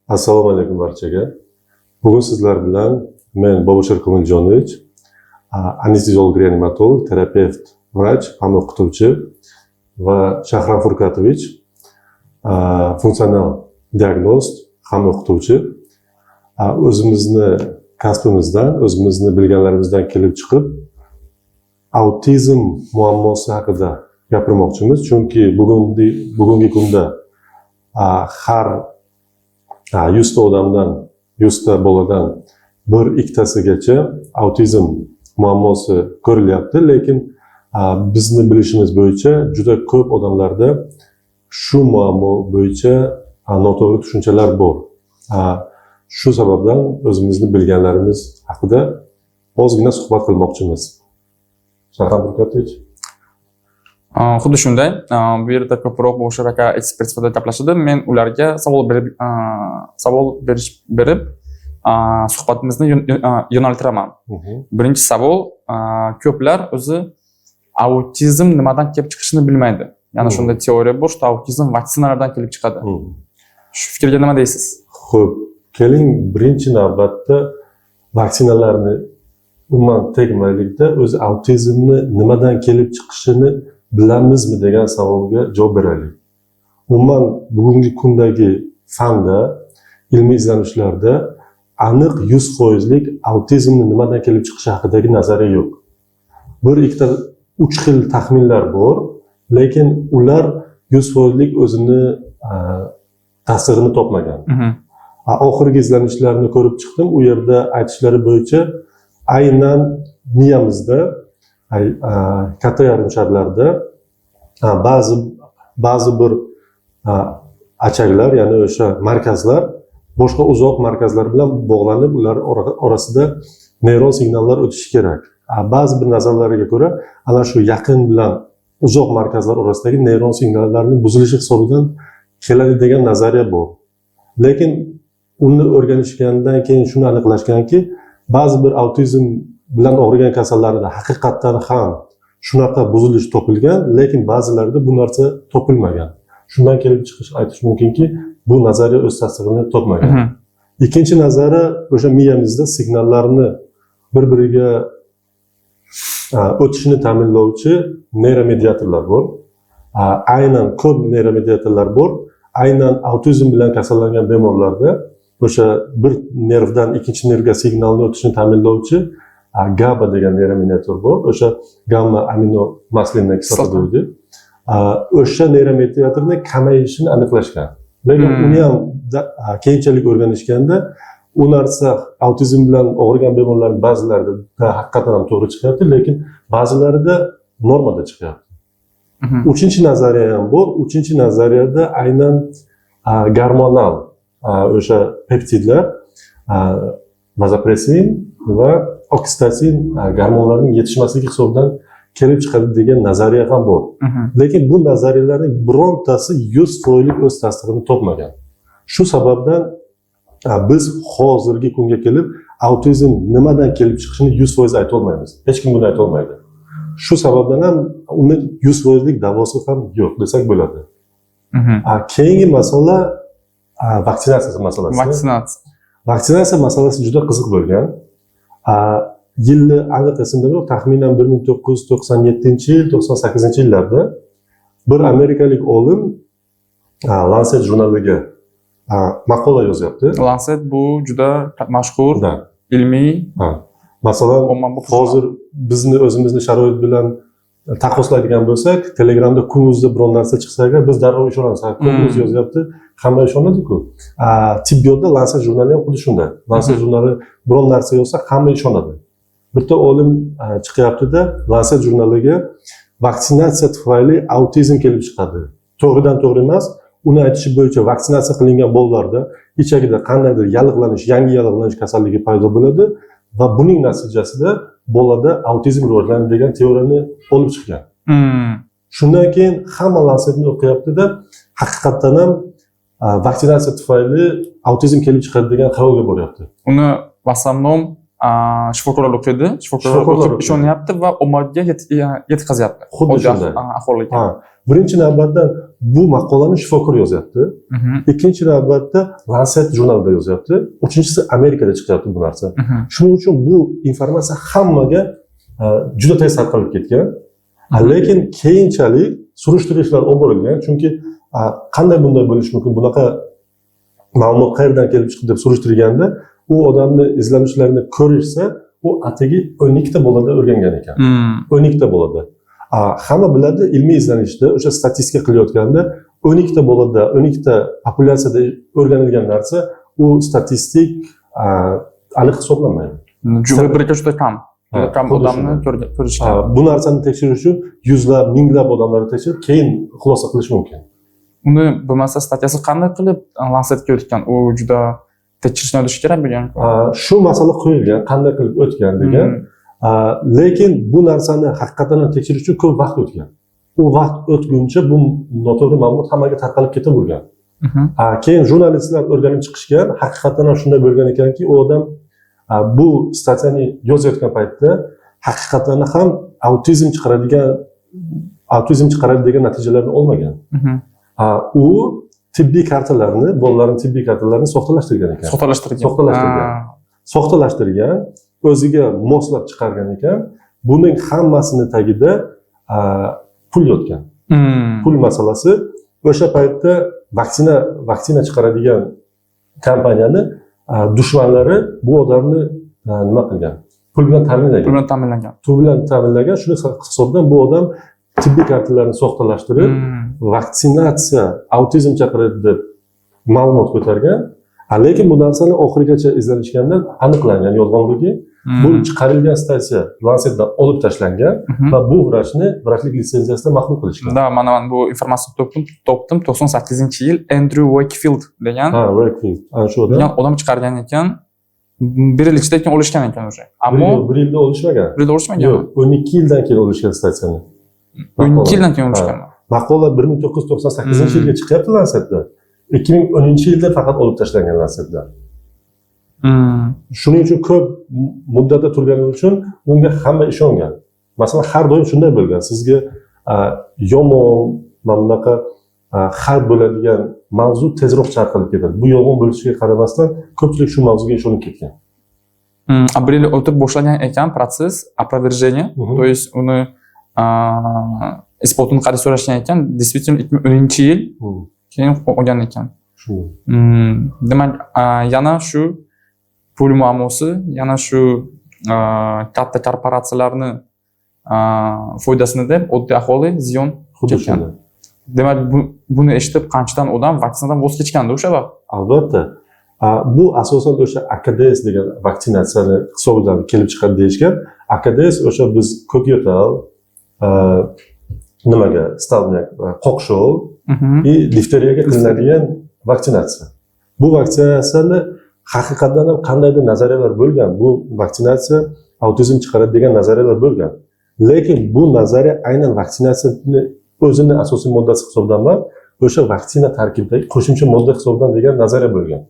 Assalomu alaykum barchaga. Bugun sizlar bilan men Bobashir Komiljonovich, anesteziolog reanimatolog, terapevt, vrach, hamda o'qituvchi va Shahram Furkatovich, funksional diagnost, hamda o'qituvchi. O'zimizni kasbimizdan, o'zimizni bilganlarimizdan kelib chiqib, autizm muammosi haqida gapirmoqchimiz. Chunki bugungi kunda har 100 ta odamdan, 100 ta boladan 1-2tasigacha autizm muammosi ko'rilyapti, lekin bizni bilishimiz bo'yicha juda ko'p odamlarda shu muammo bo'yicha noto'g'ri tushunchalar bor. Shu sababdan o'zimizni bilganlarimiz haqida ozgina suhbat qilmoqchimiz. Shahram Furkatovich. Xuddi shunday. Bu yerda ko'proq Bobashir aka ekspert sifatida gaplashadi. Men ularga savol berib suhbatimizni yo'naltiraman. Birinchi savol, ko'plar o'zi autizm nimadan kelib chiqishini bilmaydi. Ya'ni shunday teoriya bor, что autizm vaksinalardan kelib chiqadi. Shu fikrga nima deysiz? Xo'p, keling birinchi navbatda vaksinalarni umuman tegmaylikda o'zi autizmni nimadan kelib chiqishini bilamizmi degan savolga javob beraylik. Umuman bugungi kundagi fanda, ilmiy izlanishlarda aniq 100%lik autizmni nimadan kelib chiqishi haqidagi nazariya yo'q. 1-2 ta 3 xil taxminlar bor, lekin ular 100%lik o'zini tasdig'ini topmagan. Oxirgi izlanishlarni ko'rib chiqdim. U yerda aytishlari bo'yicha aynan miyamizda, katta yarim sharlarda ba'zi bir achaklar, ya'ni o'sha markazlar boshqa uzoq markazlar bilan bog'lanib, ular orasida neyron signallar o'tishi kerak. Ba'zi bir nazarlarga ko'ra, ana shu yaqin bilan uzoq markazlar orasidagi neyron signallarning buzilishi hisobidan keladi degan nazariya bor. Lekin uni o'rganishgandan keyin shuni aniqlashganki, ba'zi bir autizm bilan og'rigan kasallarda haqiqatdan ham shunaqa buzilish topilgan, lekin ba'zilarida bu narsa topilmagan. Shundan kelib chiqish aytish mumkinki, bu nazariya o'z tasdig'ini topmagan. Ikkinchi nazariya, o'sha miyamizda signallarni bir-biriga o'tishini ta'minlovchi neyromediatorlar bor. Aynan ko'p neyromediatorlar bor. Aynan autizm bilan kasallangan bemorlarda o'sha bir nervdan ikkinchi nervga signalni o'tishini ta'minlovchi GABA degan neyromediator bor. O'sha gamma aminomaslin kislota deydi. O'sha neyromediatorni kamayishini aniqlashgan. Lekin uni ham keyinchalik o'rganishganda u narsa autizm bilan og'rigan bemorlarning ba'zilarida haqiqatan ham to'g'ri chiqyapti, lekin ba'zilarida normada chiqyapti. Uchinchi nazariya ham bor. Uchinchi nazariyada aynan gormonal o'sha peptidlar, vazopressin va oksitosin gormonlarning yetishmasligi hisobidan kelib chiqadi degan nazariya ham bor. Lekin bu nazariyalarning birontasi 100%lik o'z tasdig'ini topmagan. Shu sababdan biz hozirgi kunga kelib autizm nimadan kelib chiqishini 100% ayta olmaymiz. Hech kim buni ayta olmaydi. Shu sababdan ham uni 100%lik davosi ham yo'q desak bo'ladi. Keyingi masala vaksinatsiya masalasi. Vaksinatsiya masalasi juda qiziq bo'lgan. Yilni aniq esimda yo'q, taxminan 1997-yil, 98-yillarda bir amerikalik olim Lancet jurnaliga maqola yozyapti. Lancet bu juda mashhur ilmiy. Masalan, hozir bizni o'zimizni sharoit bilan taqqoslaydigan bo'lsak, Telegramda kunuzda biron narsa chiqsa agar biz darrov ishonamiz. Kunuz yozyapti, hamma ishonadi-ku. Tibbiyotda Lancet jurnali ham xuddi shunday. Lancet jurnali biron narsa yozsa hamma ishonadi. Bitta olim chiqyapti-da, Lancet jurnaliga vaksinatsiya tufayli autizm kelib chiqadi. To'g'ridan to'g'ri emas. Uni aytishi bo'yicha vaksinatsiya qilingan bolalarda ichagida qandaydir yallig'lanish, yangi yallig'lanish kasalligi paydo bo'ladi va buning natijasida bolada autizm rivojlanadi degan teoriyani olib chiqgan. Shundan keyin hamma Lancetni o'qiyapti-da, haqiqatdan ham vaksinatsiya tufayli autizm kelib chiqadi degan qarorga boryapti. Uni в основном shifokorlar o'qiydi, shifokorlar ishonyapti va omadga yetkazyapti. Xuddi shunday. Aholiga. birinchi navbatda bu maqolani shifokor yozyapti. Ikkinchi navbatda Lancet jurnalida yozyapti. Uchinchisi Amerikada chiqyapti bu narsa. Shuning uchun bu informatsiya hammaga juda tez tarqalib ketgan. Lekin keyinchalik surishtirishlar olib borilgan, chunki qanday bunday bo'lishi mumkin, bunaqa ma'lumot qayerdan kelib chiqdi deb surishtirganda, u odamni izlanishlarini ko'rishsa, u atigi 12 ta bolada o'rgangan ekan. 12 ta bolada. Hamma biladi, ilmiy izlanishda o'sha statistika qilayotganda 12 ta bolada, 12 ta populyatsiyada o'rganilgan narsa u statistik aniq hisoblanmaydi. Juda kam odamni ko'rishgan. Bu narsani tekshirish uchun yuzlab, minglab odamlarni tekshirib, keyin xulosa qilish mumkin. Uni bo'lmasa statyasi qanday qilib Lancetga o'tgan? U juda tekshirishni o'tishi kerak bo'lgan. Shu masala qo'yilgan, qanday qilib o'tgan degan. Lekin bu narsani haqiqatan tekshirish uchun ko'p vaqt o'tgan. U vaqt o'tguncha bu noto'g'ri ma'lumot hammaga tarqalib ketavergan. Keyin jurnalistlar o'rganib chiqishgan, haqiqatan ham shunday bo'lgan ekanki, u odam bu statyani yozayotgan paytda haqiqatan ham autizm chiqaradi degan natijalarni olmagan. U tibbiy kartalarni, bolalarning tibbiy kartalarini soxtalashtirgan ekan. Soxtalashtirgan, o'ziga moslab chiqargan ekan. Buning hammasini tagida pul yotgan. Pul masalasi o'sha paytda vaksina chiqaradigan kompaniyani dushmanlari bu odamni nima qilgan? Pul bilan ta'minlagan. Shuning hisobidan bu odam tibbiy kartalarni soxtalashtirib, vaksinatsiya autizm chaqiradi deb ma'lumot ko'targan. Lekin bu narsani oxirigacha izlanishganda aniqlangan yolg'onligi. Bu chiqarilgan statsiya Lancetdan olib tashlangan va bu vrachlik litsenziyasidan mahrum qilishgan. Da, mana bu informatsiyani topdim. 98-yil Andrew Wakefield degan. Wakefield. Ana shu odam chiqargan ekan. Bir yil ichida keyin olishgan ekan o'sha. Ammo bir yilda olishmagan. Yo'q, 12 yildan keyin olishgan statsiyani. 12 yildan keyin olishgan. Maqola 1998-yilga chiqyapti Lancetda. 2010-yilda faqat olib tashlangan Lancetda. Shuning uchun ko'p muddatda turgani uchun unga hamma ishongan. Masalan, har doim shunday bo'lgan. Sizga yomon, bunaqa xavf bo'ladigan mavzu tezroq tarqalib ketadi. Bu yolg'on bo'lishiga qaramasdan ko'pchilik shu mavzuga ishonib ketgan. Bir yil o'tib boshlagan ekan protsess опровержения, то есть uni isbotini qarshi so'rashgan ekan, действительно 2010-yil keyin olgan ekan. Demak, yana shu pul muammosi, yana shu katta korporatsiyalarni foydasini deb oddiy aholi ziyon chekkan. Demak, buni eshitib qanchadan odam vaksinadan voz kechganda o'sha vaqt. Albatta. Bu asosan o'sha AKDS degan vaksinatsiyani hisobidan kelib chiqadi deyishgan. AKDS o'sha biz ko'kyo'tal, nimaga, stalniyak, qo'qshov va difteriyaga qilinadigan vaksinatsiya. Bu vaksinatsiyani haqiqatan ham qandaydir nazariyalar bo'lgan. Bu vaksinatsiya autizm chiqaradi degan nazariyalar bo'lgan. Lekin bu nazariya aynan vaksinatsiyani o'zini asosiy moddasi hisobidan emas, o'sha vaksina tarkibidagi qo'shimcha modda hisobidan degan nazariya bo'lgan.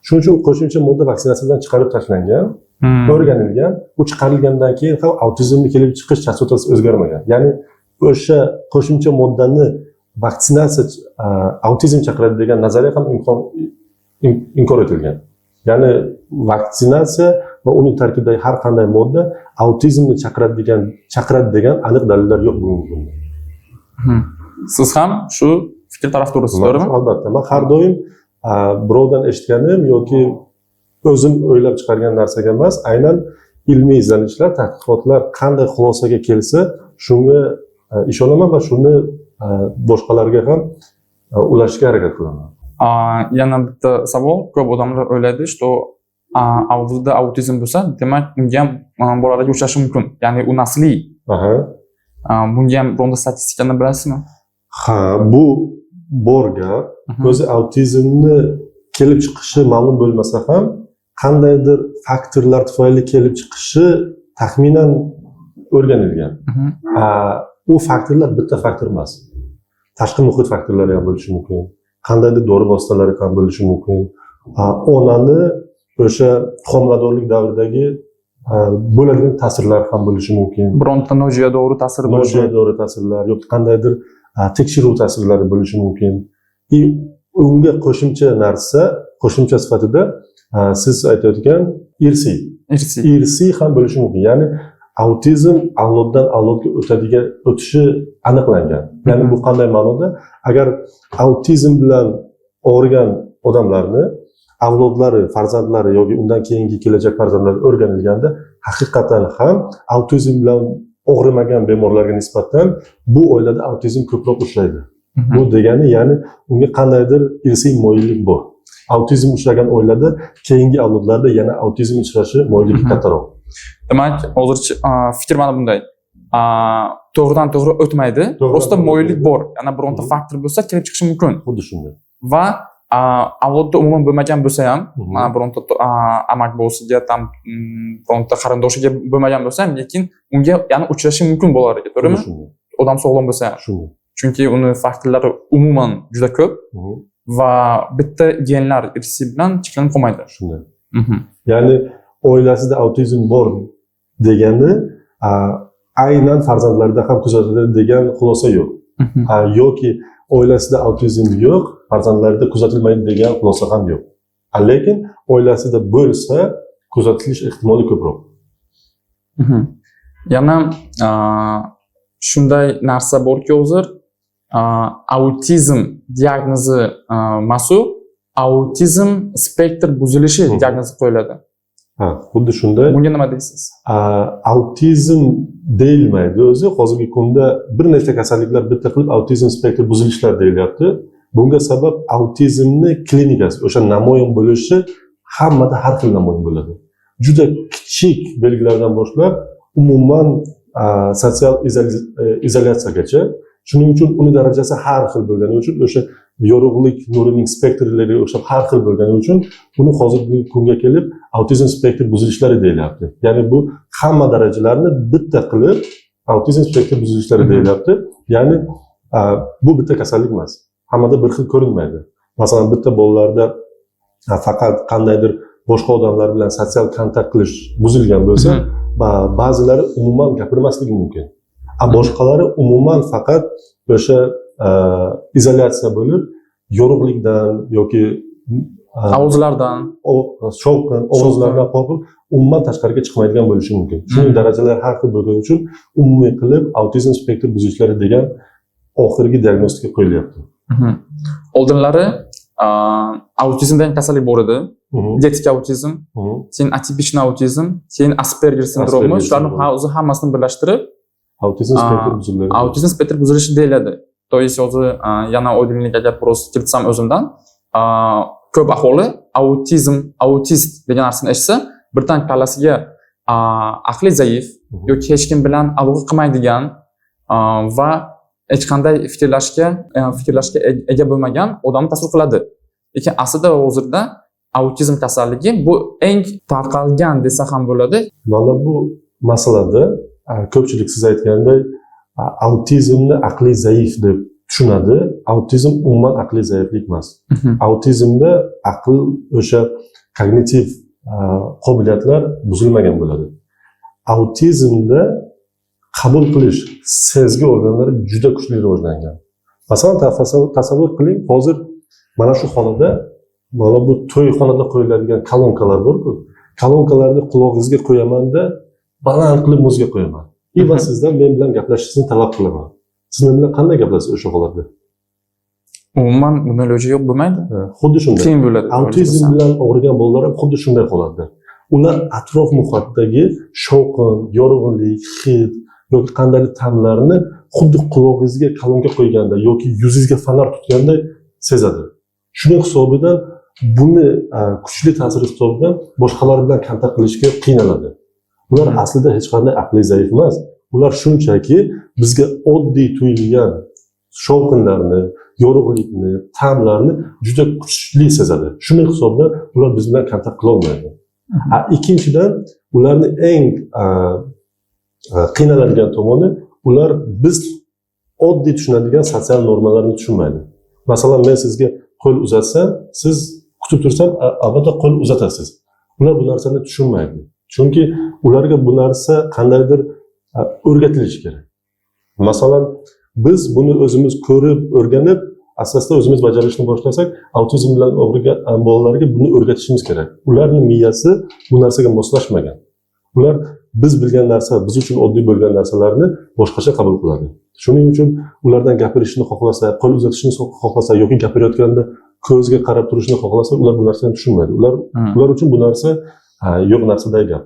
Shuning uchun qo'shimcha modda vaksinatsiyadan chiqarib tashlangan, o'rganilgan. U chiqarilgandan keyin ham autizmni kelib chiqish chastotasi o'zgarmagan. Ya'ni o'sha qo'shimcha moddani vaksinatsiya autizm chaqiradi degan nazariya ham inkor etilgan. Ya'ni vaksinatsiya va uning tarkibidagi har qanday modda autizmni chaqiradi degan aniq dalillar yo'q bugungi kunda. Siz ham shu fikr tarafdorisiz, to'g'rimi? Albatta. Men har doim birovdan eshitganim yoki o'zim o'ylab chiqargan narsaga emas, aynan ilmiy izlanishlar, tadqiqotlar qanday xulosaga kelsa, shunga ishonaman va shuni boshqalarga ham ulashishga harakat qilaman. Yana bitta savol, ko'p odamlar o'ylaydi, что avlida autizm bo'lsa, demak unga ham bolalarga o'xshashi mumkin. Ya'ni u nasliy. Bunga ham bironta statistikani bilasizmi? Ha, bu bor gap. O'zi autizmni kelib chiqishi ma'lum bo'lmasa ham, qandaydir faktorlar tufayli kelib chiqishi taxminan o'rganilgan. U faktorlar bitta faktor emas. Tashqi muhit faktorlari ham bo'lishi mumkin. Qandaydir dori vositalari ham bo'lishi mumkin. Onani o'sha homiladorlik davridagi bo'ladigan ta'sirlar ham bo'lishi mumkin. Bironta nojo'ya dori ta'siri bo'lishi. Nojo'ya dori ta'sirlar yoki qandaydir tekshiruv ta'sirlari bo'lishi mumkin. Unga qo'shimcha sifatida siz aytayotgan irsiy ham bo'lishi mumkin. Ya'ni autizm avloddan avlodga o'tishi aniqlangan. Ya'ni bu qanday ma'noda? Agar autizm bilan og'rigan odamlarni avlodlari, farzandlari yoki undan keyingi kelajak farzandlari o'rganilganda haqiqatan ham autizm bilan og'rimagan bemorlarga nisbatan bu oilada autizm ko'proq uchraydi. Bu degani, ya'ni unga qandaydir irsiy moyillik bor. Autizm uchragan oilada keyingi avlodlarda yana autizm uchrashi moyilligi kattaroq. Demak, hozircha fikr mana bunday. To'g'ridan to'g'ri o'tmaydi. Prosta moyillik bor. Yana bironta faktor bo'lsa kelib chiqishi mumkin. Xuddi shunday. Va avlodda umuman bo'lmagan bo'lsa ham, mana bironta amak bo'lsiga, bironta qarindoshiga bo'lmagan bo'lsa ham, lekin unga yana uchrashi mumkin bolalarga, to'g'rimi? Odam sog'lom bo'lsa ham. Shunday. Chunki uni faktorlari umuman juda ko'p va bitta genlar irsiy bilan cheklanib qolmaydi. Shunday. Ya'ni oilasida autizm bor degani aynan farzandlarida ham kuzatiladi degan xulosa yo'q. Yoki oilasida autizm yo'q, farzandlarida kuzatilmaydi degan xulosa ham yo'q. Lekin oilasida bo'lsa kuzatilish ehtimoli ko'proq. Yana shunday narsa borki, hozir autizm diagnozi mas'ul, autizm spektr buzilishi diagnozi qo'yiladi. Xuddi shunday. Bunga nima deysiz? Autizm deyilmaydi o'zi. Hozirgi kunda bir nechta kasalliklar bitta qilib autizm spektr buzilishlar deyilyapti. Bunga sabab autizmni klinikasi, o'sha namoyon bo'lishi hammada har xil namoyon bo'ladi. Juda kichik belgilardan boshlab umuman sotsial izolyatsiyagacha. Shuning uchun uni darajasi har xil bo'lgani uchun, o'sha yorug'lik nurining spektrlariga o'xshab har xil bo'lgani uchun uni hozirgi kunga kelib autizm spektr buzilishlari deyilyapti. Ya'ni bu hamma darajalarni bitta qilib autizm spektr buzilishlari deyilyapti. Ya'ni bu bitta kasallik emas. Hammada bir xil ko'rinmaydi. Masalan, bitta bolalarda faqat qandaydir boshqa odamlar bilan sotsial kontakt qilish buzilgan bo'lsa, ba'zilari umuman gapirmasligi mumkin. Boshqalari umuman faqat o'sha izolyatsiya bo'lib, yorug'likdan yoki ovozlardan, shovqin, ovozlardan qo'rqib umuman tashqariga chiqmaydigan bo'lishi mumkin. Shuning darajalari har xil bo'lgani uchun umumiy qilib autizm spektr buzilishlari degan oxirgi diagnostika qo'yilyapti. Oldinlari autizm degan kasallik bor edi. Genetik autizm, keyin atipichniy autizm, keyin Asperger sindromi, shularni o'zi hammasini birlashtirib autizm spektr buzilishi deyiladi. То есть hozir yana oydinlikka biroz kiritsam o'zimdan, ko'p aholi autist degan narsani eshitsa, birdan kallasiga aqli zaif yoki hech kim bilan aloqa qilmaydigan va hech qanday fikrlashga ega bo'lmagan odamni tasavvur qiladi. Lekin aslida hozirda autizm kasalligi bu eng tarqalgan desa ham bo'ladi. Mana bu masalada ko'pchilik siz aytgandek autizmni aqli zaif deb tushunadi. Autizm umuman aqli zaiflik emas. Autizmda aql, o'sha kognitiv qobiliyatlar buzilmagan bo'ladi. Autizmda qabul qilish sezgi organlari juda kuchli rivojlangan. Masalan, tasavvur qiling, hozir mana shu xonada, mana bu to'yxonada qo'yiladigan kolonkalar bor-ku. Kolonkalarni qulog'ingizga qo'yaman-da, baland qilib muzga qo'yaman. Va sizdan men bilan gaplashishni talab qilaman. Siz men bilan qanday gaplashasiz o'sha holatda? Umuman bunday iloji yo'q bo'lmaydi. Xuddi shunday. Qiyin bo'ladi. Autizm bilan og'rigan bolalar ham xuddi shunday holatda. Ular atrof muhitdagi shovqin, yorug'lik, hid yoki qandaydir ta'mlarni xuddi qulog'ingizga kolonka qo'yganda yoki yuzingizga fonar tutganda sezadi. Shuning hisobidan buni kuchli ta'sir hisobidan boshqalar bilan kontakt qilishga qiynaladi. Ular aslida hech qanday aqli zaif emas. Ular shunchaki bizga oddiy tuyulgan shovqinlarni, yorug'likni, ta'mlarni juda kuchli sezadi. Shuning hisobidan ular biz bilan kontakt qila olmaydi. Ikkinchidan, ularni eng qiynaladigan tomoni, ular biz oddiy tushunadigan sotsial normalarni tushunmaydi. Masalan, men sizga qo'l uzatsam, siz kutib tursam, albatta qo'l uzatasiz. Ular bu narsani tushunmaydi. Chunki ularga bu narsa qandaydir o'rgatilishi kerak. Masalan, biz buni o'zimiz ko'rib o'rganib asosda o'zimiz bajarishni boshlasak autizm bilan og'rigan bolalarga buni o'rgatishimiz kerak. Ularni miyasi bu narsaga moslashmagan. Ular biz bilgan narsa, biz uchun oddiy bo'lgan narsalarni boshqacha qabul qiladi. Shuning uchun ulardan gapirishni xohlasa, qo'l uzatishni xohlasa yoki gapirayotganda ko'zga qarab turishni xohlasa, ular bu narsani tushunmaydi. Ular uchun bu narsa yo'q narsaday gap.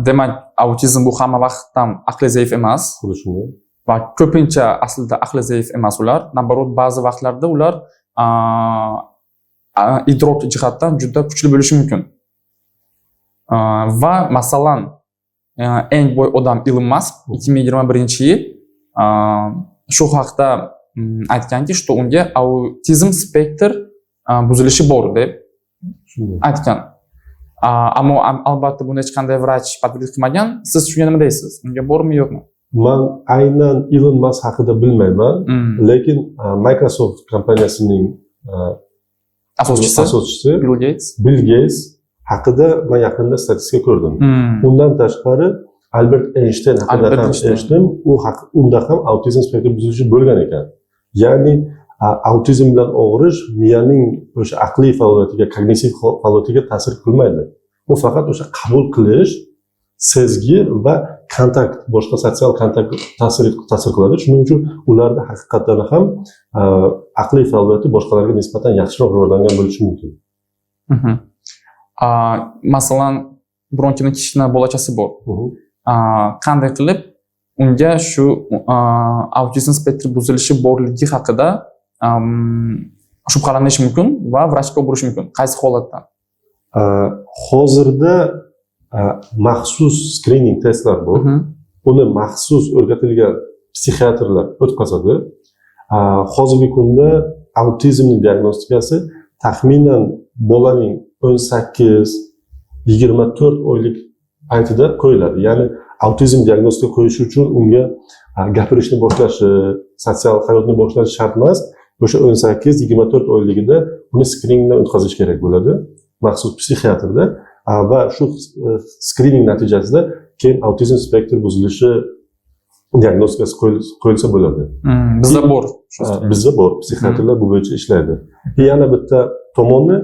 Demak, autizm bu hamma vaqt ham aqli zaif emas. Xuddi shunday. Va ko'pincha aslida aqli zaif emas ular. Nabarot ba'zi vaqtlarda ular idrok jihatdan juda kuchli bo'lishi mumkin. Va masalan, eng boy odam Elon Musk 2021-yil shu haqda aytganki, что unga autizm spektr buzilishi bor deb aytgan. Ammo albatta buni hech qanday vrach tadqiq qilmagan. Siz shunga nima deysiz? Unga bormi, yo'qmi? Men aynan Elon Musk haqida bilmayman, lekin Microsoft kompaniyasining asoschisi Bill Gates haqida men yaqinda statistika ko'rdim. Undan tashqari Albert Einstein haqida ham eshitdim. Unda ham autizm spektr buzilishi bo'lgan ekan. Ya'ni autizm bilan og'rish miyaning o'sha aqliy faoliyatiga, kognitiv faoliyatiga ta'sir qilmaydi. U faqat o'sha qabul qilish, sezgi va kontakt, boshqa sotsial kontakt ta'sir qiladi. Shuning uchun ularda haqiqatan ham aqliy faoliyati boshqalarga nisbatan yaxshiroq rivojlangan bo'lishi mumkin. Masalan, bironkini kichkina bolachasi bor. Qanday qilib unga shu autizm spektri buzilishi borligi haqida shubhalanish mumkin va vrachga borish mumkin? Qaysi holatda? Hozirda maxsus screening testlar bor. Uni maxsus o'rgatilgan psixiatrlar o'tkazadi. Hozirgi kunda autizmning diagnostikasi taxminan bolaning 18-24 oylik paytida qo'yiladi. Ya'ni autizm diagnostika qo'yish uchun unga gapirishni boshlashi, sotsial hayotni boshlashi shart emas. O'sha 18-24 oyligida uni skriningdan o'tkazish kerak bo'ladi, maxsus psixiatrda. Va shu skrining natijasida keyin autizm spektr buzilishi diagnostikasi qo'yilsa bo'ladi. Bizda bor. Bizda bor, psixiatrlar bu bo'yicha ishlaydi. Yana bitta tomoni,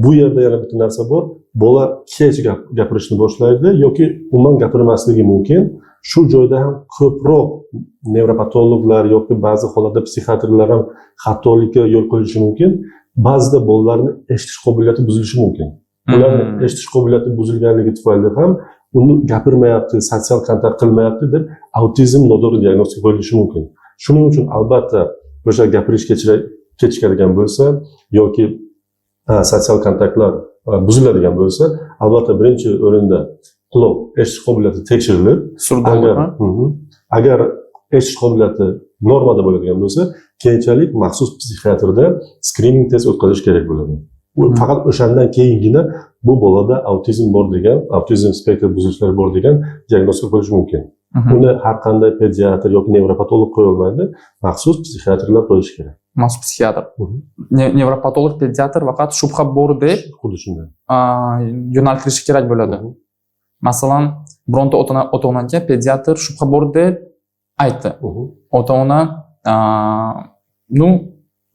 bu yerda yana bitta narsa bor. Bola kech gapirishni boshlaydi yoki umuman gapirmasligi mumkin. Shu joyda ham ko'proq nevropatologlar yoki ba'zi holatda psixiatrlar ham xatolikka yo'l qo'yishi mumkin. Ba'zida bolalarning eshitish qobiliyati buzilishi mumkin. Ularning eshitish qobiliyati buzilganligi tufayli ham uni gapirmayapti, sotsial kontakt qilmayapti deb autizm noto'g'ri diagnostika qo'yilishi mumkin. Shuning uchun albatta o'sha gapirish kechikadigan bo'lsa yoki sotsial kontaktlar buziladigan bo'lsa, albatta birinchi o'rinda quloq eshitish qobiliyati tekshirilib, agar eshitish qobiliyati normada bo'ladigan bo'lsa, keyinchalik maxsus psixiatrda skrining test o'tkazish kerak bo'ladi. Faqat o'shandan keyingina bu bolada autizm bor degan, autizm spektr buzilishlari bor degan diagnostika qo'yish mumkin. Uni har qanday pediatr yoki nevropatolog qo'ya olmaydi, maxsus psixiatrlar qo'yishi kerak. Maxsus psixiatr. Nevropatolog, pediatr faqat shubha bor deb xuddi shunday yo'naltirishi kerak bo'ladi. Masalan, bironta ota-onaga pediatr shubha bor deb aytdi. Ota-ona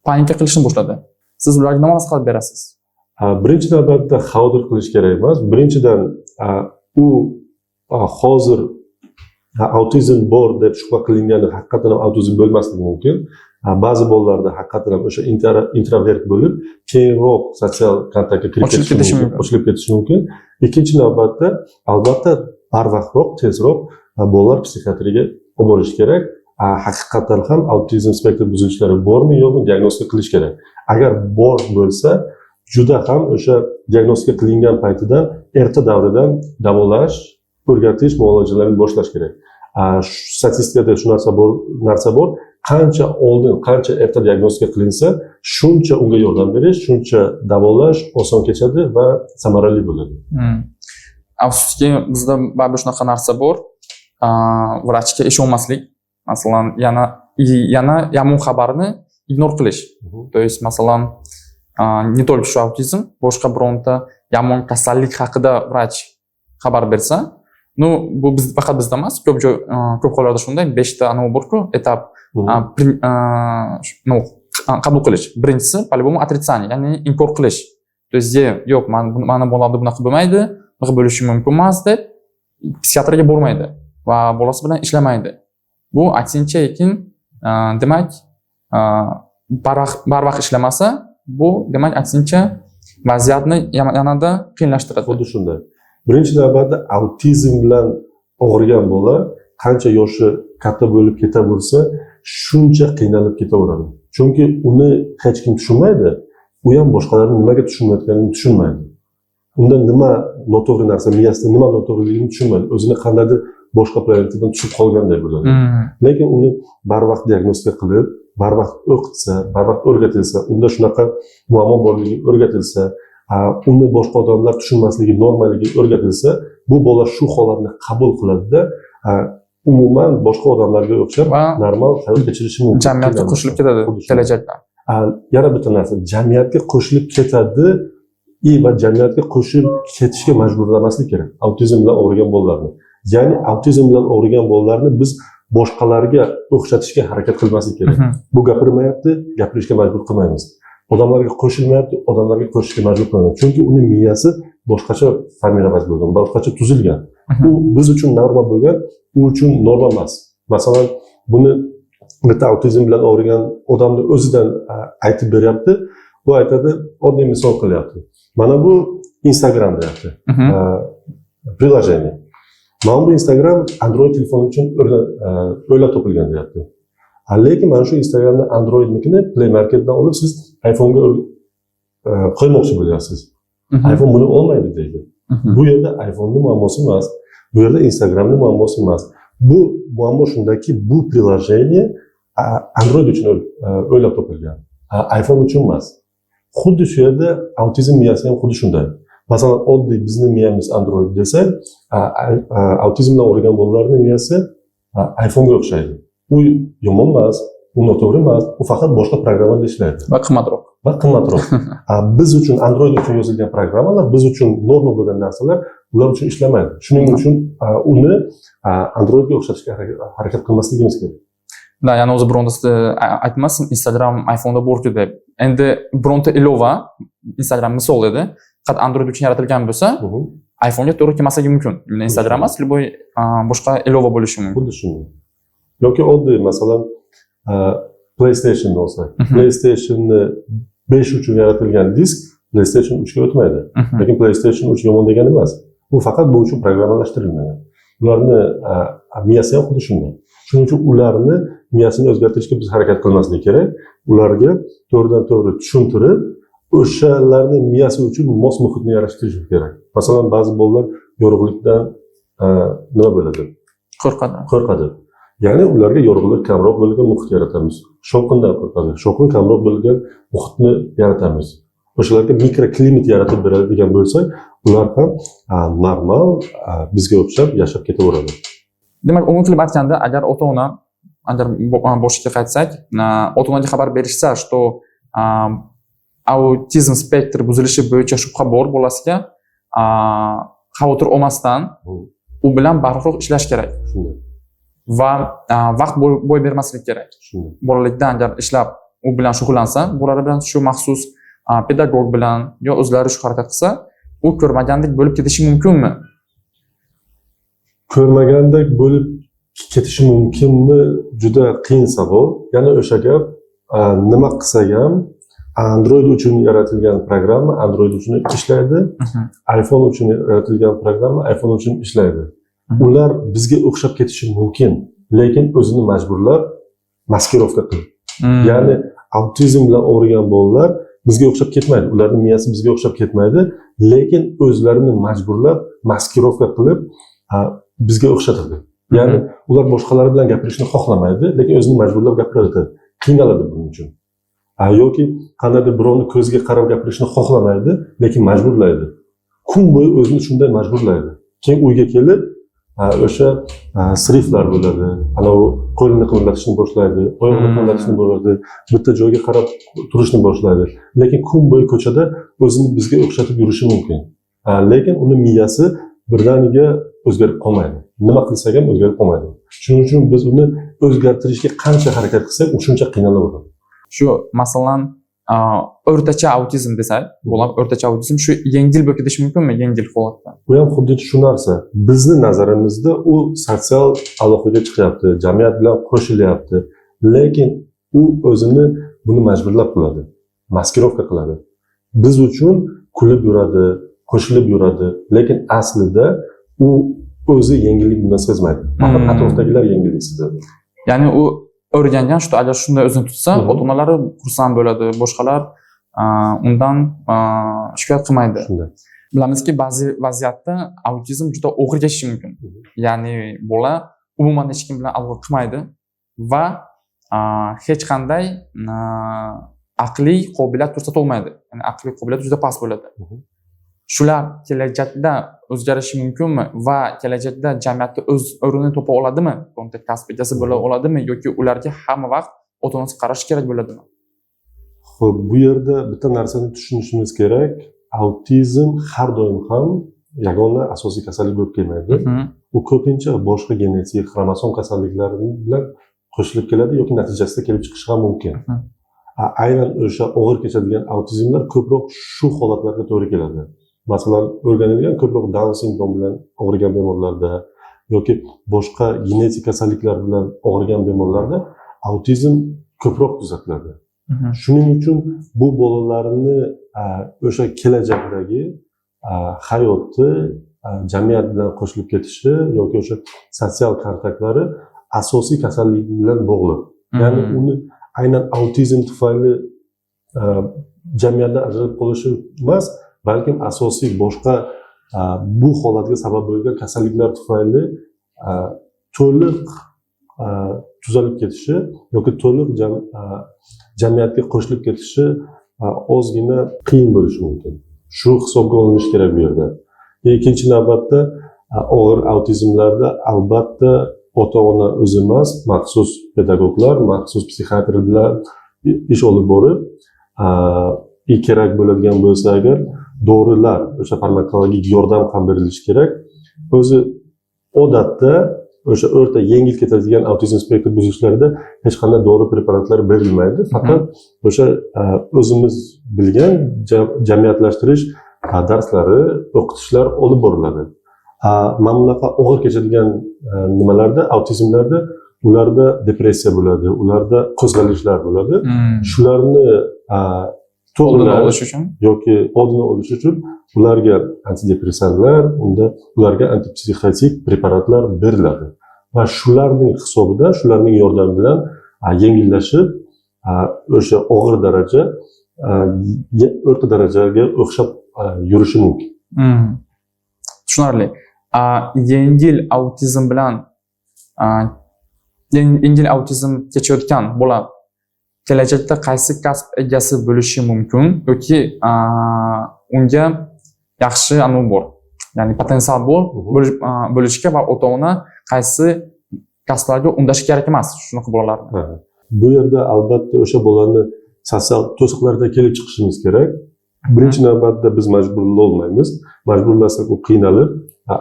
panika qilishni boshladi. Siz ularga nima maslahat berasiz? Birinchi navbatda xavotir qilish kerak emas. Birinchidan u hozir autizm bor deb shubha qilinganda haqiqatan ham autizm bo'lmasligi mumkin. Ba'zi bolalarda haqiqatan ham o'sha introvert bo'lib, keyinroq sotsial kontaktga kirib qo'shilib ketishi mumkin. Ikkinchi navbatda albatta barvaqtroq, tezroq bolalar psixiatriga olib borish kerak. Haqiqatan ham autizm spektr buzilishlari bormi, yo'qmi diagnostika qilish kerak. Agar bor bo'lsa, juda ham o'sha diagnostika qilingan paytidan erta davridan davolash, o'rgatish muolajalarini boshlash kerak. Statistikada shu narsa bor. Qancha oldin, qancha erta diagnostika qilinsa, shuncha unga yordam berish, shuncha davolash oson kechadi va samarali bo'ladi. Afsuski, bizda baribir shunaqa narsa bor. Vrachga ishonmaslik, masalan, yana yomon xabarni ignor qilish. То есть, masalan, не только shu autizm, boshqa bironta yomon kasallik haqida vrach xabar bersa, bu faqat bizda emas, ko'p hollarda shunday, 5 ta anavi bor-ku, etap qabul qilish. Birinchisi, по-любому отрицание, ya'ni inkor qilish. То есть, yo'q, mana bolada bunaqa bo'lmaydi, bunaqa bo'lishi mumkin emas deb psixiatrga bormaydi va bolasi bilan ishlamaydi. Bu aksincha ekin, demak, barvaqt ishlamasa, bu demak aksincha vaziyatni yanada qiyinlashtiradi. Xuddi shunday. Birinchi navbatda autizm bilan og'rigan bola qancha yoshi katta bo'lib ketaversa, shuncha qiynalib ketaveradi. Chunki uni hech kim tushunmaydi. U ham boshqalarning nimaga tushunmayotganini tushunmaydi. Unda nima noto'g'ri narsa, miyasida nima noto'g'riligini tushunmaydi. O'zini qandaydir boshqa planetadan tushib qolganday bo'ladi. Lekin uni barvaqt diagnostika qilib, barvaqt o'qitsa, barvaqt o'rgatilsa, unda shunaqa muammo borligi o'rgatilsa, uni boshqa odamlar tushunmasligi normaligi o'rgatilsa, bu bola shu holatni qabul qiladida, umuman boshqa odamlarga o'xshab normal hayot kechirishi mumkin. Jamiyatga qo'shilib ketadi kelajakda. Yana bitta narsa, jamiyatga qo'shilib ketadi va jamiyatga qo'shilib ketishga majburlamaslik kerak. Autizm bilan og'rigan bolalarni. Ya'ni autizm bilan og'rigan bolalarni biz boshqalarga o'xshatishga harakat qilmaslik kerak. Bu gapirmayapti, gapirishga majbur qilmaymiz. Odamlarga qo'shilmayapti, odamlarga qo'shishga majbur qilmaymiz. Chunki uning miyasi boshqacha formirovat bo'lgan, boshqacha tuzilgan. Bu biz uchun norma bo'lgan, u uchun norma emas. Masalan, buni bitta autizm bilan og'rigan odamni o'zidan aytib beryapti. Bu aytadi, oddiy misol qilyapti. Mana bu Instagram deyapti. Приложение. Mana bu Instagram Android telefoni uchun o'ylab topilgan deyapti. Lekin mana shu Instagramni Androidnikini Play Marketdan olib siz iPhone'ga qo'ymoqchi bo'lyapsiz. iPhone buni olmaydi deydi. Bu yerda iPhone'ning muammosi emas, bu yerda Instagramning muammosi emas. Bu muammo shundaki, bu приложение Android uchun o'ylab topilgan. iPhone uchun emas. Xuddi shu yerda autizm miyasi ham xuddi shunday. Masalan, oddiy bizning miyamiz Android desa, autizm bilan og'rigan bolalarning miyasi iPhone'ga o'xshaydi. U yomon emas, u noto'g'ri emas, u faqat boshqa programmada ishlaydi. Va qimmatroq. Biz uchun Android uchun yozilgan programmalar, biz uchun norma bo'lgan narsalar ular uchun ishlamaydi. Shuning uchun uni Androidga o'xshatishga harakat qilmasligimiz kerak. Da, ya'ni o'zi bironta aytmasin, Instagram iPhone'da bor deb. Endi bironta ilova, Instagram misol edi, faqat Android uchun yaratilgan bo'lsa, iPhone'ga to'g'ri kelmasligi mumkin. Instagram emas, любой boshqa ilova bo'lishi mumkin. Xuddi shunday. Yoki oddiy, masalan, PlayStation bo'lsa, PlayStation'ni 5 uchun yaratilgan disk PlayStation 3 ga o'tmaydi. Lekin PlayStation 3 yomon degani emas. Bu faqat bu uchun programmalashtirilmagan. Ularni miyasi ham xuddi shunday. Shuning uchun ularni miyasini o'zgartirishga biz harakat qilmaslik kerak. Ularga to'g'ridan-to'g'ri tushuntirib, o'shalarning miyasi uchun mos muhitni yaratish kerak. Masalan, ba'zi bolalar yorug'likdan nima bo'ladi? Qo'rqadi. Ya'ni ularga yorug'lik kamroq bo'lgan muhit yaratamiz. Shovqindan qo'rqadi. Shovqin kamroq bo'lgan muhitni yaratamiz. O'shalarga mikroklimat yaratib beradigan bo'lsak, ular ham normal bizga o'xshab yashab ketaveradi. Demak, umuman qilib aytganda, agar ota-ona, agar boshiga qaytsak, ota-onaga xabar berishsa, что autizm spektri buzilishi bo'yicha shubha bor bolasiga, xavotir olmasdan u bilan baribir ishlash kerak. Va vaqt bo'y bermaslik kerak. Bolalikdan agar ishlab u bilan shug'ullansa, bolalar bilan shu maxsus pedagog bilan yo o'zlari shu harakat qilsa, u ko'rmagandek bo'lib ketishi mumkinmi? Ko'rmagandek bo'lib ketishi mumkinmi? Juda qiyin savol. Yana o'sha gap, nima qilsak ham Android uchun yaratilgan programma Android uchun ishlaydi, iPhone uchun yaratilgan programma iPhone uchun ishlaydi. Ular bizga o'xshab ketishi mumkin, lekin o'zini majburlab maskirovka qilib. Ya'ni autizm bilan og'rigan bolalar bizga o'xshab ketmaydi. Ularning miyasi bizga o'xshab ketmaydi, lekin o'zlarini majburlab maskirovka qilib bizga o'xshatadi. Ya'ni ular boshqalar bilan gapirishni xohlamaydi, lekin o'zini majburlab gapiradi. Qiynaladi buning uchun. Yoki qandaydir birovni ko'ziga qarab gapirishni xohlamaydi, lekin majburlaydi. Kun bo'yi o'zini shunday majburlaydi. Keyin uyga kelib, o'sha sriflar bo'ladi. Ana u qo'lini qimirlatishni boshlaydi, oyog'ini qimirlatishni boshlaydi, bitta joyga qarab turishni boshlaydi. Lekin kun bo'yi ko'chada o'zini bizga o'xshatib yurishi mumkin. Lekin uni miyasi birdaniga o'zgarib qolmaydi. Nima qilsak ham o'zgarib qolmaydi. Shuning uchun biz uni o'zgartirishga qancha harakat qilsak, shuncha qiynalaveradi. Shu masalan o'rtacha autizm desak, bular o'rtacha autizm shu yengil bo'lib ketishi mumkinmi? Yengil holatda. Bu ham xuddi shu narsa. Bizni nazarimizda u sotsial aloqaga chiqyapti, jamiyat bilan qo'shilyapti, lekin u o'zini buni majburlab qiladi, maskirovka qiladi. Biz uchun kulib yuradi, qo'shilib yuradi, lekin aslida u o'zi yengillik bundan sezmaydi. Faqat atrofdagilar yengillik sezadi. Ya'ni u o'rgangan, shu agar shunday o'zini tutsa, ota-onalari xursand bo'ladi, boshqalar undan shikoyat qilmaydi. Shunday. Bilamizki, ba'zi vaziyatda autizm juda og'ir kechishi mumkin. Ya'ni bola umuman hech kim bilan aloqa qilmaydi va hech qanday aqliy qobiliyat ko'rsata olmaydi. Ya'ni aqliy qobiliyat juda past bo'ladi. Shular kelajakda o'zgarishi mumkinmi va kelajakda jamiyatda o'z o'rnini topa oladimi? Bironta kasb egasi bo'la oladimi yoki ularga hamma vaqt ota-onasi qarashi kerak bo'ladimi? Xo'p, bu yerda bitta narsani tushunishimiz kerak. Autizm har doim ham yagona asosiy kasallik bo'lib kelmaydi. U ko'pincha boshqa genetik xromosom kasalliklari bilan qo'shilib keladi yoki natijasida kelib chiqishi ham mumkin. Aynan o'sha og'ir kechadigan autizmlar ko'proq shu holatlarga to'g'ri keladi. Masalan, o'rganilgan ko'proq Down sindrom bilan og'rigan bemorlarda yoki boshqa genetik kasalliklar bilan og'rigan bemorlarda autizm ko'proq kuzatiladi. Shuning uchun bu bolalarni o'sha kelajakdagi hayoti, jamiyat bilan qo'shilib ketishi yoki o'sha sotsial kontaktlari asosiy kasallik bilan bog'liq. Ya'ni uni aynan autizm tufayli jamiyatdan ajralib qolishi emas, balkim asosiy boshqa bu holatga sabab bo'lgan kasalliklar tufayli to'liq tuzalib ketishi yoki to'liq jamiyatga qo'shilib ketishi ozgina qiyin bo'lishi mumkin. Shu hisobga olinishi kerak bu yerda. Ikkinchi navbatda og'ir autizmlarda albatta ota-ona o'zi emas, maxsus pedagoglar, maxsus psixiatr bilan ish olib borib, kerak bo'ladigan bo'lsa agar dorilar, o'sha farmakologik yordam ham berilishi kerak. O'zi odatda o'sha o'rta yengil ketadigan autizm spektr buzilishlarida hech qanday dori preparatlar berilmaydi. Faqat o'sha o'zimiz bilgan jamiyatlashtirish darslari, o'qitishlar olib boriladi. Mana bunaqa og'ir kechadigan nimalarda, autizmlarda ularda depressiya bo'ladi, ularda qo'zg'alishlar bo'ladi. Shularni to'g'ri olish uchun yoki oldini olish uchun ularga antidepressantlar, unda ularga antipsixotik preparatlar beriladi. Va shularning hisobidan, shularning yordami bilan yengillashib, o'sha og'ir daraja o'rta darajaga o'xshab yurishi mumkin. Tushunarli. Yengil autizm bilan yengil autizm kechayotgan bola kelajakda qaysi kasb egasi bo'lishi mumkin yoki unga yaxshi anavi bor, ya'ni potensial bor bo'lishga va ota-ona qaysi kasblarga undashi kerak emas shunaqa bolalarni. Bu yerda albatta o'sha bolani sotsial to'siqlardan kelib chiqishimiz kerak. Birinchi navbatda biz majburlolmaymiz. Majburlasak u qiynalib,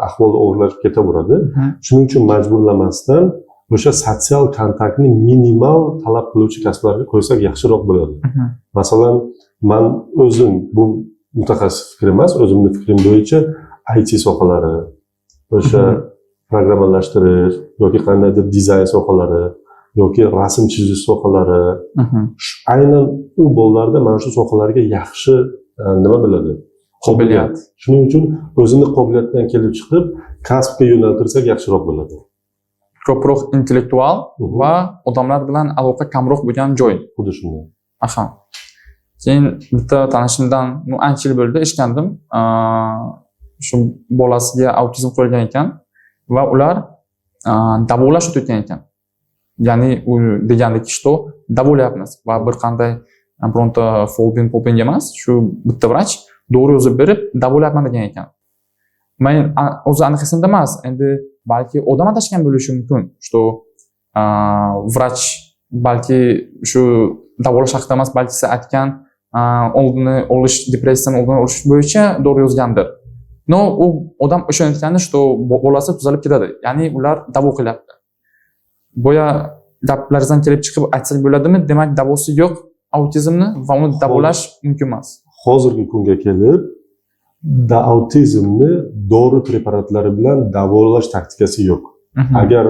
ahvoli og'irlashib ketaveradi. Shuning uchun majburlamasdan o'sha sotsial kontaktni minimal talab qiluvchi kasblarga qo'ysak yaxshiroq bo'ladi. Masalan, men o'zim bu mutaxassis fikr emas, o'zimning fikrim bo'yicha IT sohalari, o'sha programmalashtirish yoki qandaydir dizayn sohalari yoki rasm chizish sohalari, aynan u bolalarda mana shu sohalarga yaxshi nima bo'ladi? Qobiliyat. Shuning uchun o'zini qobiliyatdan kelib chiqib, kasbga yo'naltirsak yaxshiroq bo'ladi. Ko'proq intellektual va odamlar bilan aloqa kamroq bo'lgan joy. Xuddi shunday. Aha. Keyin bitta tanishimdan ancha yil bo'ldi eshitgandim. Shu bolasiga autizm qo'yilgan ekan va ular davolash o'tayotgan ekan. Ya'ni u degandiki, что davolayapmiz va bir qanday bironta folbin emas, shu bitta vrach dori yozib berib davolayapman degan ekan. Men o'zi aniq esimda emas, endi balki odam adashgan bo'lishi mumkin, что vrach balki shu davolash haqida emas, balki siz aytgan oldini olish, depressiyani oldini olish bo'yicha dori yozgandir. no u odam ishonayotgandi что bolasi tuzalib ketadi, ya'ni ular davo qilyapti. Boya gaplaringizdan kelib chiqib aytsak bo'ladimi, demak davosi yo'q autizmni va uni davolash mumkin emas. Hozirgi kunga kelib autizmni dori preparatlari bilan davolash taktikasi yo'q. Agar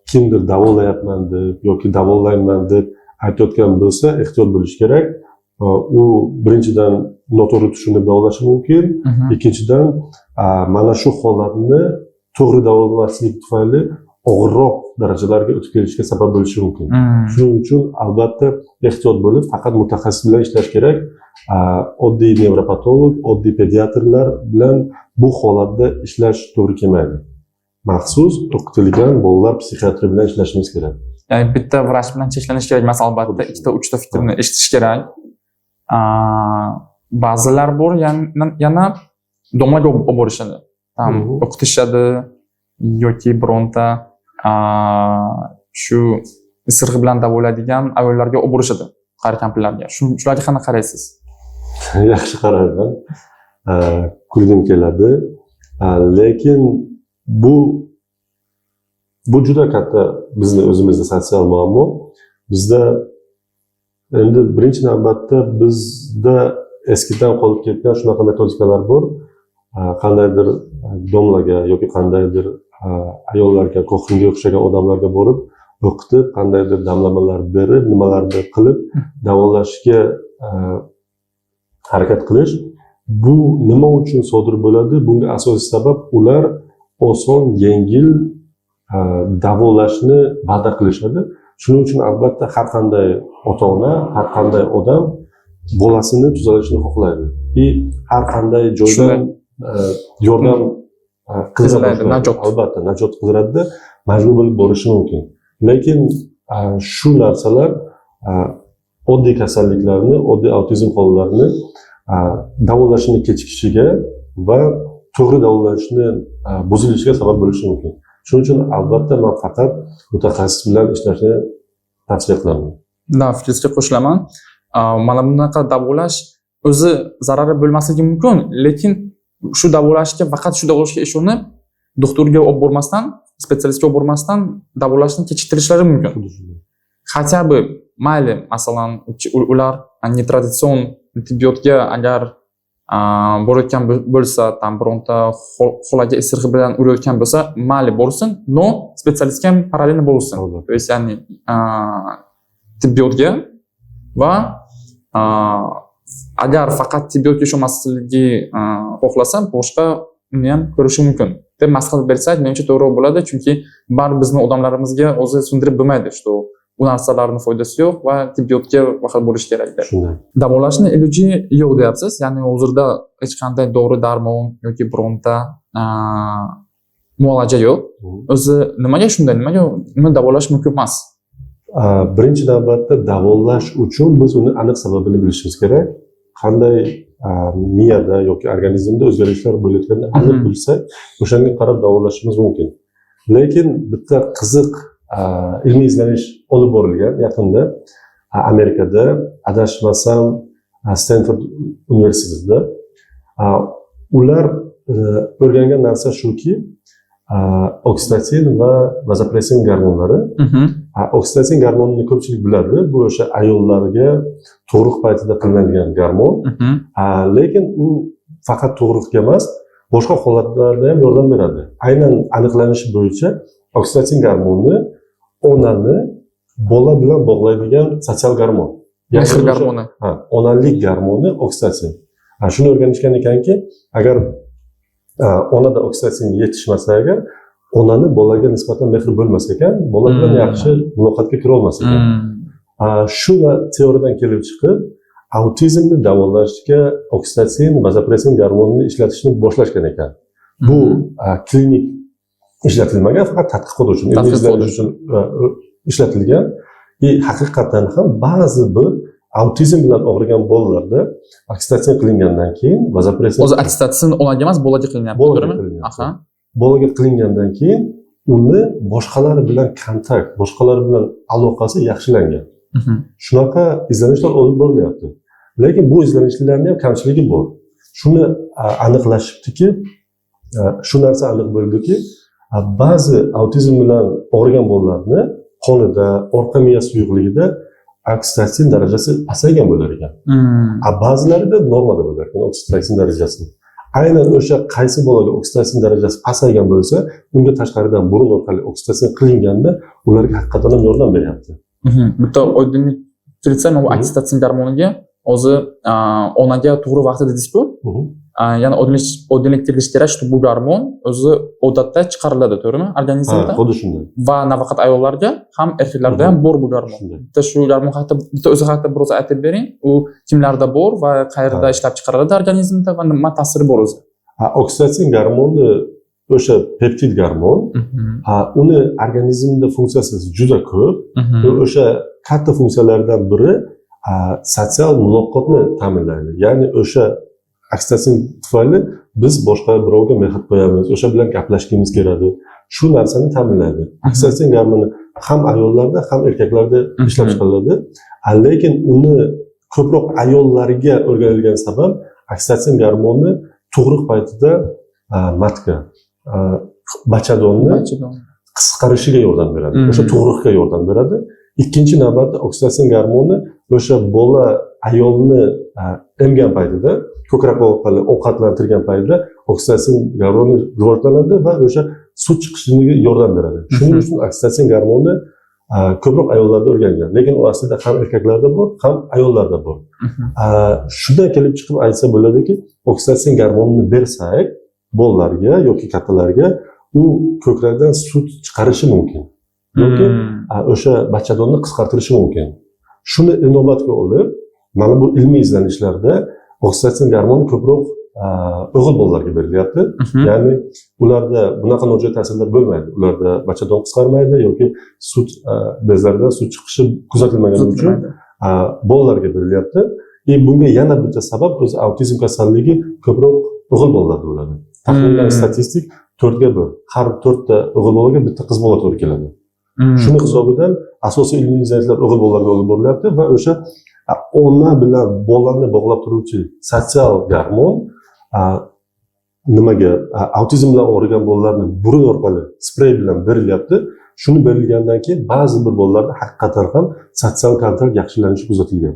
kimdir davolayapman deb yoki davolayman deb aytayotgan bo'lsa, ehtiyot bo'lish kerak. U birinchidan noto'g'ri tushunib davolashi mumkin, ikkinchidan mana shu holatni to'g'ri davolamaslik tufayli og'irroq darajalarga o'tib kelishiga sabab bo'lishi mumkin. Shuning uchun albatta ehtiyot bo'lib, faqat mutaxassis bilan ishlash kerak. Oddiy nevropatolog, oddiy pediatrlar bilan bu holatda ishlash to'g'ri kelmaydi. Maxsus o'qitilgan bolalar psixiatri bilan ishlashimiz kerak. Ya'ni bitta vrach bilan cheklanish kerak emas, albatta ikkita uchta fikrni eshitish kerak. Ba'zilar bor yana domlaga olib borishadi. Tam o'qitishadi yoki bironta shu isirg'i bilan davolaydigan ayollarga olib borishadi, qari kampirlarga. Shularga qanday qaraysiz? Yaxshi qarayman. Kulgim keladi. Lekin bu juda katta bizni o'zimizda sotsial muammo. Bizda endi birinchi navbatda bizda eskidan qolib ketgan shunaqa metodikalar bor. Qandaydir domlaga yoki qandaydir ayollarga, ko'hringa o'xshagan odamlarga borib o'qitib, qandaydir damlamalar berib, nimalarni qilib davolashga harakat qilish. Bu nima uchun sodir bo'ladi? Bunga asosiy sabab ular oson, yengil davolashni va'da qilishadi. Shuning uchun albatta har qanday ota-ona, har qanday odam bolasini tuzalishini xohlaydi. Har qanday joydan yordam qidiradi, albatta najot qidiradi, majbur bo'lib borishi mumkin. Lekin shu narsalar oddiy kasalliklarni, oddiy autizm holatlarini davolashni kechikishiga va to'g'ri davolashni buzilishiga sabab bo'lishi mumkin. Shuning uchun albatta men faqat mutaxassis bilan ishlashni tavsiya qilaman. Da, fikringizga qo'shilaman. Mana bunaqa davolash o'zi zarari bo'lmasligi mumkin, lekin shu davolashga faqat shu davolashga ishonib, doktorga olib bormasdan, specialistga olib bormasdan davolashni kechiktirishlari mumkin. Хотя бы mayli, masalan, ular netraditsion tibbiyotga agar borayotgan bo'lsa, tam bironta xolaga isirg'i bilan urayotgan bo'lsa, mayli borsin, no specialistga ham parallelni bo'lsin. То есть, ya'ni tibbiyotga va agar faqat tibbiyotga ishonmasligi xohlasa, boshqa uni ham ko'rishi mumkin deb maslahat bersak, menimcha to'g'ri bo'ladi, chunki baribir bizni odamlarimizga o'zi tushuntirib bo'lmaydi, что bu narsalarning foydasi yo'q va tibbiyotga vaqt bo'lish kerak deb. Davolashni iloji yo'q deyapsiz, ya'ni hozirda hech qanday dori darmon yoki bironta muolaja yo'q. O'zi nimaga shunday? Nima davolash mumkin emas? Birinchi navbatda davolash uchun biz uni aniq sababini bilishimiz kerak. Qanday miyada yoki organizmda o'zgarishlar bo'layotganini aniq bilsak, o'shanga qarab davolashimiz mumkin. Lekin bitta qiziq ilmiy izlanish olib borilgan yaqinda Amerikada, adashmasam Stanford universitetida. Ular o'rgangan narsa shuki, oksitosin va vazopressin gormonlari. Oksitosin gormonini ko'pchilik biladi, bu o'sha ayollarga tug'ruq paytida qilinadigan gormon. Lekin u faqat tug'ruqga emas, boshqa holatlarda ham yordam beradi. Aynan aniqlanishi bo'yicha oksitosin gormoni onani bola bilan bog'laydigan sotsial gormon. Mehr gormoni. Onalik gormoni oksitosin. Shuni o'rganishgan ekanki, agar onada oksitosin yetishmasa agar, onani bolaga nisbatan mehr bo'lmas ekan, bola bilan yaxshi muloqotga kira olmas ekan. Shu teoriyadan kelib chiqib, autizmni davolashga oksitosin, vazopressin gormonini ishlatishni boshlashgan ekan. Bu klinik ishlatilmagan, faqat tadqiqot uchun, ilmiy izlanish uchun ishlatilgan. Haqiqatan ham ba'zi bir autizm bilan og'rigan bolalarda oksitosin qilingandan keyin vazopressin o'zi oksitosin onaga emas, bolaga qilinyapti, to'g'rimi? Bolaga qilingandan keyin uni boshqalar bilan kontakt, boshqalar bilan aloqasi yaxshilangan. Shunaqa izlanishlar olib borilyapti. Lekin bu izlanishlarning ham kamchiligi bor. Shuni aniqlashibdiki, shu narsa aniq bo'ldiki, ba'zi autizm bilan og'rigan bolalarni qonida, orqa miya suyuqligida oksitotsin darajasi pasaygan bo'lar ekan. Ba'zilarida normada bo'lar ekan oksitotsin darajasi. Aynan o'sha qaysi bolaga oksitotsin darajasi pasaygan bo'lsa, unga tashqaridan burun orqali oksitotsin qilinganda ularga haqiqatan ham yordam beryapti. Bitta oydinlik kiritsam, bu oksitotsin gormoniga o'zi onaga to'g'ri vaqtda dedingiz-ku. Ya'ni oydinlik kiritish kerak, bu gormon o'zi odatda chiqariladi, to'g'rimi? Organizmda. Xuddi shunday. Va nafaqat ayollarga, ham erkaklarda ham bor bu gormon. Bitta shu gormon haqida, bitta o'zi haqida biroz aytib bering. U kimlarda bor va qayerda ishlab chiqariladi organizmda va nima ta'siri bor o'zi? Oksitotsin gormoni o'sha peptid gormon, uni organizmda funksiyasi juda ko'p. O'sha katta funksiyalardan biri sotsial muloqotni ta'minlaydi. Ya'ni o'sha oksitotsin tufayli biz boshqa birovga mehr qo'yamiz, o'sha bilan gaplashishimiz keladi. Shu narsani ta'minlaydi. Oksitotsin gormoni ham ayollarda, ham erkaklarda ishlab chiqariladi. Lekin uni ko'proq ayollarga o'rganilgan sabab oksitotsin gormoni tug'ruq paytida matka, bachadonni qisqarishiga yordam beradi. O'sha tug'ruqga yordam beradi. Ikkinchi navbatda oksitotsin gormoni o'sha bola ayolni emgan paytida, ko'krak orqali ovqatlantirgan paytida oksitotsin gormoni rivojlanadi va o'sha sut chiqishiga yordam beradi. Shuning uchun oksitotsin gormoni ko'proq ayollarda o'rganilgan, lekin u aslida ham erkaklarda bor, ham ayollarda bor. Shundan kelib chiqib aytsa bo'ladiki, oksitotsin gormonini bersak bolalarga yoki kattalarga, u ko'krakdan sut chiqarishi mumkin yoki o'sha bachadonni qisqartirishi mumkin. Shuni inobatga olib, mana bu ilmiy izlanishlarda oksitotsin gormoni ko'proq o'g'il bolalarga berilyapti. Ya'ni ularda bunaqa nojo'ya ta'sirlar bo'lmaydi. Ularda bachadon qisqarmaydi yoki sut bezlaridan sut chiqishi kuzatilmagani uchun bolalarga berilyapti. Bunga yana bitta sabab o'zi autizm kasalligi ko'proq o'g'il bolalarda bo'ladi. Taxminan statistik 4/1. Har 4 ta o'g'il bolaga bitta qiz bola to'g'ri keladi. Shuni hisobidan asosiy ilmiy izlanishlar o'g'il bolalarga olib borilyapti va o'sha ona bilan bolani bog'lab turuvchi sotsial gormon nimaga autizm bilan og'rigan bolalarni burun orqali sprey bilan berilyapti. Shuni berilgandan keyin ba'zi bir bolalarda haqiqatan ham sotsial kontakt yaxshilanishi kuzatilgan.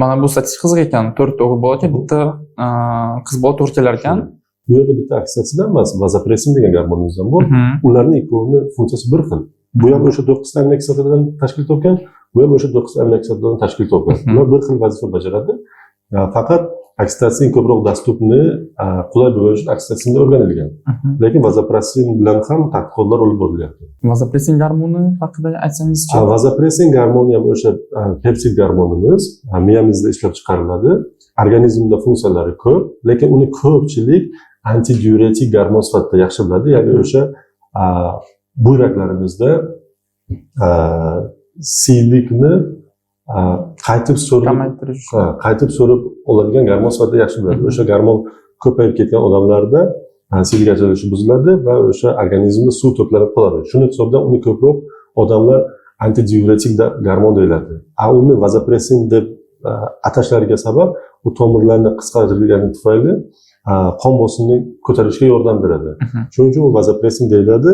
Mana bu statistika qiziq ekan. 4 o'g'il bolaga bitta qiz bola to'g'ri kelar ekan. Bu yerda bitta oksitotsin emas, vazopressin degan gormonimiz ham bor. Ularning ikkovini funksiyasi bir xil. Bu ham o'sha 9 ta amino kislotadan tashkil topgan, bu ham o'sha 9 ta amino kislotadan tashkil topgan. Ular bir xil vazifa bajaradi. Faqat oksitotsin ko'proq dostupni, qulay bo'lgani uchun oksitotsinda o'rganilgan. Lekin vazopressin bilan ham tadqiqotlar olib borilyapti. Vazopressin gormoni haqida aytsangiz-chi? Vazopressin gormoni ham o'sha pepsid gormonimiz miyamizda ishlab chiqariladi. Organizmda funksiyalari ko'p, lekin uni ko'pchilik antidiuretik gormon sifatida yaxshi biladi. Ya'ni o'sha buyraklarimizda siylikni qaytib so'rib oladigan gormon sifatida yaxshi biladi. O'sha gormon ko'payib ketgan odamlarda siylik ajralishi buziladi va o'sha organizmda suv to'planib qoladi. Shuning hisobidan uni ko'proq odamlar antidiuretik gormon deyiladi. Uni vazopressin deb atashlariga sabab u tomirlarni qisqartirilgani tufayli qon bosimini ko'tarishga yordam beradi. Shuning uchun u vazopressin deyiladi.